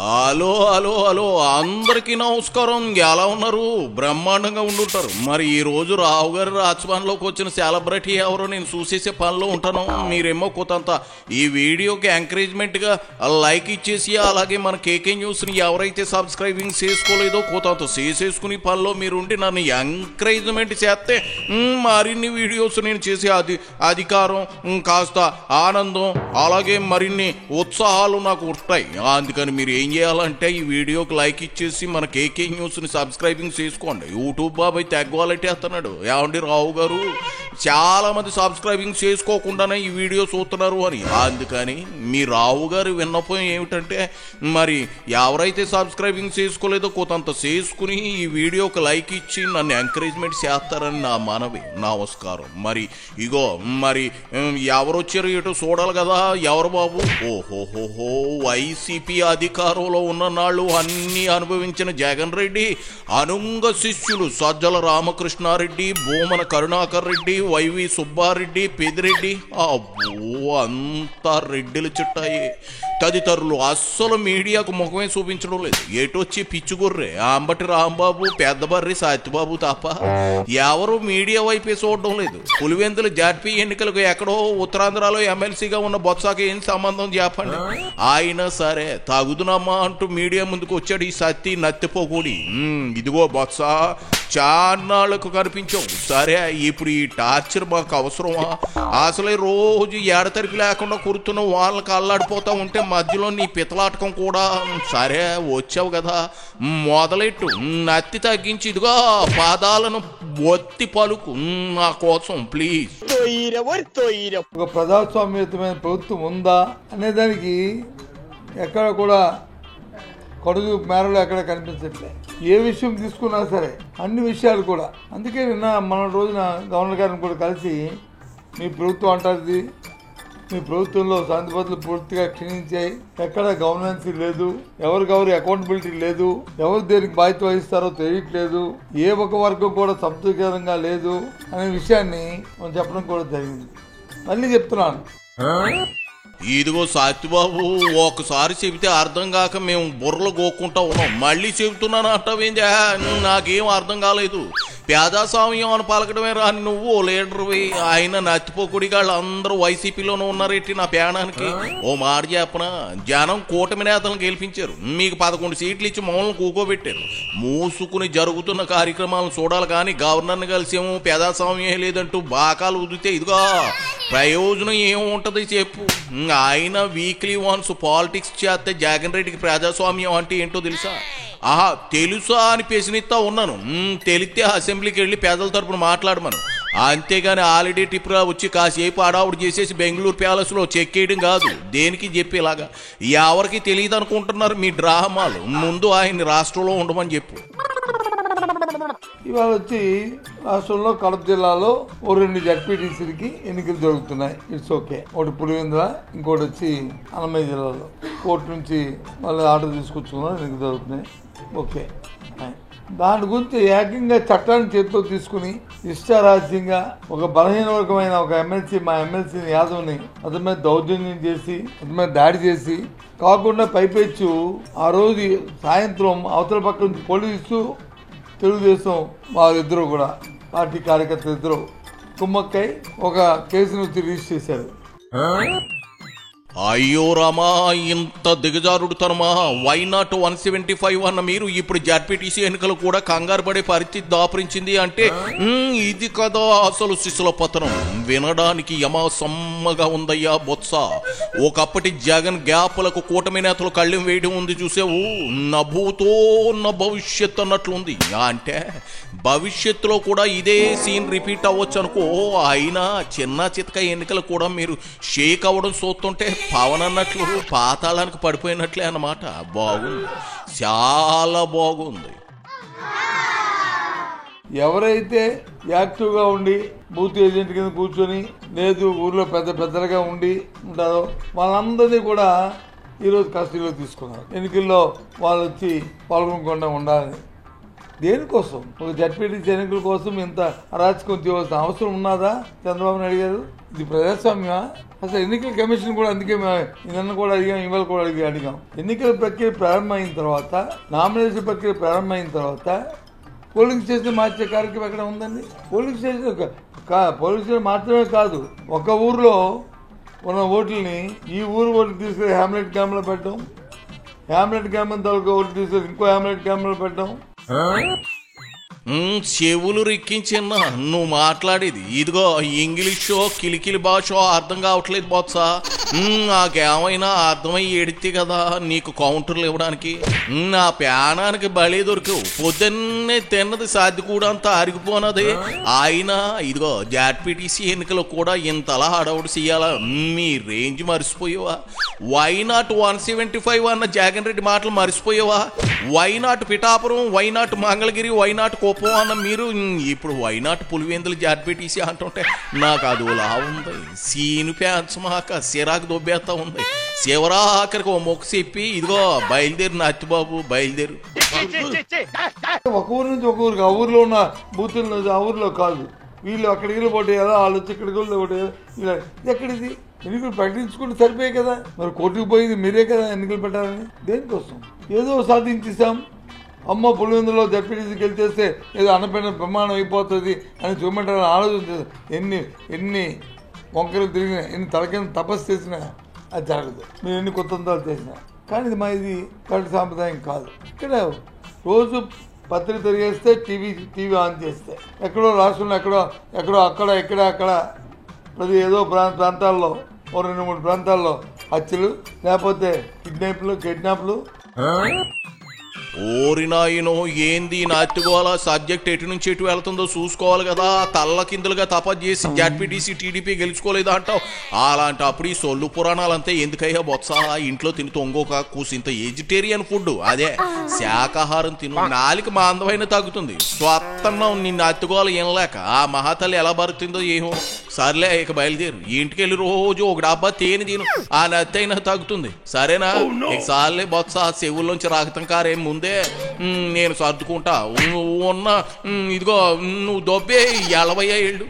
Hello hello hello అందరికీ నమస్కారం. ఎలా ఉన్నారు? బ్రహ్మాండంగా ఉండుంటారు. మరి ఈ రోజు రావు గారి రాజభవన్లోకి వచ్చిన సెలబ్రిటీ ఎవరో నేను చూసేసే పనిలో ఉంటాను. మీరేమో కొంత ఈ వీడియోకి ఎంకరేజ్మెంట్ గా లైక్ ఇచ్చేసి, అలాగే మన కేకే న్యూస్ ని ఎవరైతే సబ్స్క్రైబింగ్ చేసుకోలేదో కొంత చేసేసుకుని పనిలో మీరుండి నన్ను ఎంకరేజ్మెంట్ చేస్తే మరిన్ని వీడియోస్ నేను చేసే అధికారం, కాస్త ఆనందం, అలాగే మరిన్ని ఉత్సాహాలు నాకు ఉంటాయి. అందుకని మీరు ఏం చేయాలంటే ఈ వీడియోకి లైక్ ఇచ్చేసి మన కేకే న్యూస్ ని సబ్స్క్రైబింగ్ చేసుకోండి. యూట్యూబ్ బాబాయ్ తెగ్గవాలంటే వేస్తున్నాడు, ఏమండి రావు గారు చాలా మంది సబ్స్క్రైబింగ్ చేసుకోకుండానే ఈ వీడియో చూస్తున్నారు అని. అందుకని మీ రావు గారు విన్నపం ఏమిటంటే, మరి ఎవరైతే సబ్స్క్రైబింగ్ చేసుకోలేదో కొంత చేసుకుని ఈ వీడియోకి లైక్ ఇచ్చి నన్ను ఎంకరేజ్మెంట్ చేస్తారని నా మనవి. నమస్కారం. మరి ఇగో మరి ఎవరు వచ్చారు ఇటు చూడాలి కదా. ఎవరు బాబు? ఓహోహోహో, వైసీపీ అధికారంలో ఉన్న నాళ్ళు అన్ని అనుభవించిన జగన్ రెడ్డి అనుంగ శిష్యులు సజ్జల రామకృష్ణారెడ్డి, భూమన కరుణాకర్ రెడ్డి, వైవి సుబ్బారెడ్డి, పెదిరెడ్డి, అబ్బో అంతా రెడ్డిల చుట్టాయి. తదితరులు అస్సలు మీడియాకు ముఖమే చూపించడం లేదు. ఏటొచ్చి పిచ్చుగుర్రే అంబటి రాంబాబు, పెద్దబర్రి సత్యబాబు తప్ప ఎవరు మీడియా వైపే చూడడం లేదు. పులివెందుల జాడ్పీ ఎన్నికలకు ఎక్కడో ఉత్తరాంధ్రలో ఎమ్మెల్సీగా ఉన్న బొత్సాకి ఏం సంబంధం చెప్పండి. అయినా సరే తగుదునమ్మా అంటూ మీడియా ముందుకు వచ్చాడు ఈ సత్తి నత్తిపోకూడి. ఇదిగో బొత్స, చాన్నాళ్లకు కనిపించావు. సరే ఇప్పుడు ఈ టార్చర్ మాకు అవసరమా? అసలే రోజు ఏడతరికి లేకుండా కురుతున్న వాళ్ళకి అల్లాడిపోతా ఉంటే మధ్యలో నీ పితలాటకం కూడా. సరే వచ్చావు కదా, మొదలెట్టు. నత్తి తగ్గించి ఇదిగో పాదాలను ఒత్తి పలుకు నా కోసం ప్లీజ్. ఒక ప్రజాస్వామ్యతమైన ప్రభుత్వం ఉందా అనేదానికి ఎక్కడ కూడా కడుగు మేరలో ఎక్కడ కనిపించట్లే. ఏ విషయం తీసుకున్నా సరే అన్ని విషయాలు కూడా. అందుకే నిన్న మన రోజున గవర్నర్ గారిని కూడా కలిసి, మీ ప్రభుత్వం అంటారు, మీ ప్రభుత్వంలో శాంతి భద్రతలు పూర్తిగా క్షీణించాయి, ఎక్కడ గవర్నెన్స్ లేదు, ఎవరికెవరు అకౌంటబిలిటీ లేదు, ఎవరు దేనికి బాధ్యత వహిస్తారో తెలియట్లేదు, ఏ ఒక వర్గం కూడా సంతృప్తికరంగా లేదు అనే విషయాన్ని మనం చెప్పడం కూడా జరిగింది. మళ్ళీ చెప్తున్నాను, ఇదిగో సత్యబాబు, ఒకసారి చెబితే అర్థం కాక మేము బుర్రలు గోక్కుంటా ఉన్నాం. మళ్ళీ చెబుతున్నాను అంటావేంది? నాకేం అర్థం కాలేదు. పేదాస్వామ్యం అని పలకడమే రాని నువ్వు లీడర్వి. ఆయన నత్తిపోకుడి వాళ్ళు అందరూ వైసీపీలోనే ఉన్నారేంటి నా పేడానికి? ఓ మాట చెప్పనా, జనం కూటమి నేతలను గెలిపించారు, మీకు 11 సీట్లు ఇచ్చి మమ్మల్ని కూకోబెట్టారు. మూసుకుని జరుగుతున్న కార్యక్రమాలను చూడాలి కానీ గవర్నర్ని కలిసేమో పేదాస్వామ్యం లేదంటూ బాకాలు ఉదితే ఇదిగో ప్రయోజనం ఏముంటది చెప్పు? ఆయన వీక్లీ వన్స్ పాలిటిక్స్ చేస్తే జగన్ రెడ్డికి ప్రజాస్వామ్యం అంటే ఏంటో తెలుసా? ఆహా తెలుసా అని పెసినిస్తా ఉన్నాను. తెలిస్తే అసెంబ్లీకి వెళ్ళి పేదల తరపున మాట్లాడమను. అంతేగాని ఆల్రెడీ టిప్రా వచ్చి కాసేపు అడావుడు చేసేసి బెంగళూరు ప్యాలెస్లో చెక్ చేయడం కాదు. దేనికి చెప్పేలాగా ఎవరికి తెలియదు అనుకుంటున్నారు మీ డ్రామాలు. ముందు ఆయన్ని రాష్ట్రంలో ఉండమని చెప్పు. ఇవాళ వచ్చి రాష్ట్రంలో కడప జిల్లాలో ఓ 2 జడ్పీటీసీలకి ఎన్నికలు జరుగుతున్నాయి. It's okay. ఒకటి పులివెందుల, ఇంకోటి వచ్చి అన్నమయ్య జిల్లాలో కోర్టు నుంచి మళ్ళీ ఆర్డర్ తీసుకొచ్చుకున్నారు, ఎన్నికలు జరుగుతున్నాయి. ఓకే. దాని గురించి ఏకంగా చట్టాన్ని చేతితో తీసుకుని ఇష్టారాజ్యంగా ఒక బలహీన వర్గమైన ఒక ఎమ్మెల్సీ, మా ఎమ్మెల్సీ యాదవ్ని అతని మీద దౌర్జన్యం చేసి, అతని మీద దాడి చేసి, కాకుండా పైపెచ్చు ఆ రోజు సాయంత్రం అవతల పక్క నుంచి పోలీసు, తెలుగుదేశం వారిద్దరూ కూడా పార్టీ కార్యకర్తలు ఇద్దరు కుమ్మక్కై ఒక కేసును రిజిస్టర్ చేశారు. అయ్యో రామా, ఇంత దిగజారుడుతనమా? వై నాట్ 175 అన్న మీరు ఇప్పుడు జడ్పీటీసీ ఎన్నికలు కూడా కంగారు పడే పరిస్థితి దాపరించింది అంటే ఇది కదా అసలు శిశుల పతనం. వినడానికి యమా సమ్మగా ఉందయ్యా బొత్స. ఒకప్పటి జగన్ గ్యాపులకు కూటమి నేతలు కళ్ళెం వేయడం ఉంది చూసావు. నభూతో నా భవిష్యత్ అన్నట్లుంది. అంటే భవిష్యత్తులో కూడా ఇదే సీన్ రిపీట్ అవ్వచ్చు అనుకో. అయినా చిన్న చితక ఎన్నికలు కూడా మీరు షేక్ అవ్వడం చూస్తుంటే పవన్ అన్నట్లు పాతాళానికి పడిపోయినట్లే అన్నమాట. బాగుంది, చాలా బాగుంది. ఎవరైతే యాక్టివ్గా ఉండి బూత్ ఏజెంట్ కింద కూర్చొని, లేదు ఊర్లో పెద్దలుగా ఉండి ఉంటారో వాళ్ళందరినీ కూడా ఈరోజు కస్టడీలో తీసుకున్నారు. ఎన్నికల్లో వాళ్ళు వచ్చి పాల్గొనకుండా ఉండాలని దేనికోసం ఒక జడ్పీటీసీ ఎన్నికల కోసం ఇంత అరాచకం చేయవలసిన అవసరం ఉన్నదా చంద్రబాబు నాయుడు గారు? ఇది ప్రజాస్వామ్యమా? అసలు ఎన్నికల కమిషన్ కూడా అందుకే నిన్న కూడా అడిగాం, ఇవాళ కూడా అడిగాం. ఎన్నికల ప్రక్రియ ప్రారంభమైన తర్వాత, నామినేషన్ ప్రక్రియ ప్రారంభమైన తర్వాత పోలింగ్ స్టేషన్ మార్చే కార్యక్రమం ఎక్కడ ఉందండి? పోలింగ్ స్టేషన్ మాత్రమే కాదు, ఒక ఊర్లో ఉన్న ఓట్లని ఈ ఊరు ఓట్లు తీసుకెళ్ళి హ్యామ్లెట్ క్యాంప్లో పెట్టడం, హ్యామ్లెట్ క్యాంప్ తాలూకా ఓట్లు తీసుకెళ్ళి ఇంకో హ్యామ్లెట్ క్యాంప్లో పెట్టడం. చెవులు రిక్కించిన్నా నువ్వు మాట్లాడేది. ఇదిగో ఇంగ్లీషో కిలికిలి భాషో అర్థం కావట్లేదు బొత్స. నాకేమైనా అర్థమయ్యి ఎడితే కదా నీకు కౌంటర్లు ఇవ్వడానికి. నా ప్రాణానికి బలి దొరికావు. పొద్దున్నే తిన్నది సాధ్య కూడా అంతా అరిగిపోనది. అయినా ఇదిగో జాడ్పీటీసీ ఎన్నికలు కూడా ఇంతలా హడావుడి చెయ్యాలా? మీ రేంజ్ మర్చిపోయావా? వైనాట్ 175 అన్న జగన్ రెడ్డి మాటలు మర్చిపోయావా? Why not Pithapuram, why not Mangalagiri, why not కోపం అన్న మీరు ఇప్పుడు వైనాట్ పులివెందులు జాడ్పీటీసీ అంటుంటే నాకు అదోలా ఉంది. సీను ప్యాంట్స్ మాక సిరాకు దొబ్బేస్తా ఉంది. చివరా ఆఖరికి ఓ మొక్క చెప్పి ఇదిగో బయలుదేరు నత్తిబాబు బయలుదేరు. ఒక ఊరు నుంచి ఒక ఊరికి, ఆ ఊర్లో ఉన్న బూతులు ఆ ఊర్లో కాదు. వీళ్ళు అక్కడికి పోటీయాలా, వాళ్ళు వచ్చి ఇక్కడికి పోటీయాలి. ఇలా ఎక్కడిది? ఎన్నికలు ప్రకటించుకుంటే సరిపోయాయి కదా. మరి కోర్టుకు పోయింది మీరే కదా ఎన్నికలు పెట్టాలని. దేనికోసం? ఏదో సాధించేసాం, అమ్మ పులివెందులో జడ్పీటీసీ గెలిచేస్తే ఏదో అన్నపైన ప్రమాణం అయిపోతుంది అని చూపెట్టాలని ఆలోచన. ఎన్ని వంకలు తిరిగినా, ఎన్ని తలకైనా తపస్సు చేసినా అది జరగదు. మీరు ఎన్ని కొత్తంతాలు చేసినా. కానీ ఇది కరెక్ట్ సాంప్రదాయం కాదు. ఇక్కడ రోజు పత్రిక తిరిగేస్తే టీవీ ఆన్ చేస్తే ఎక్కడో రాష్ట్రంలో ఎక్కడో అక్కడ ప్రతి ఏదో ప్రాంతాల్లో 2-3 ప్రాంతాల్లో హత్యలు, లేకపోతే కిడ్నాప్లు. ఓరినాయనో ఏంది నాతిగోల సబ్జెక్ట్ ఎటు నుంచి ఎటు వెళ్తుందో చూసుకోవాలి కదా. తల్ల కిందలుగా తపస్సు చేసి జడ్పీటీసీ టీడీపీ గెలుచుకోలేదా అంటావు. అలాంటి అప్పుడు ఈ సొల్లు పురాణాలంతా ఎందుకయ్యా బొత్స? ఇంట్లో తిని తొంగోక కూసింత వెజిటేరియన్ ఫుడ్, అదే శాకాహారం తిను, నాలిక మాందమైన తగ్గుతుంది. స్వత్తన్నం నిన్ను అత్తుగోల ఏనలేక ఆ మహాతల్లి ఎలా బరుతుందో ఏమో. సర్లే ఇక బయలుదేరు. ఇంటికెళ్ళి రోజు ఒక డబ్బా తేనె తిను, ఆ నత్తి అయినా తగ్గుతుంది. సరేనా? ఇక సార్లే బొత్స, చెవుల్లోంచి రక్తం కారేం ముందే నేను సర్దుకుంటా. ఇదిగో నువ్వు దొబ్బే 70 ఏళ్ళు.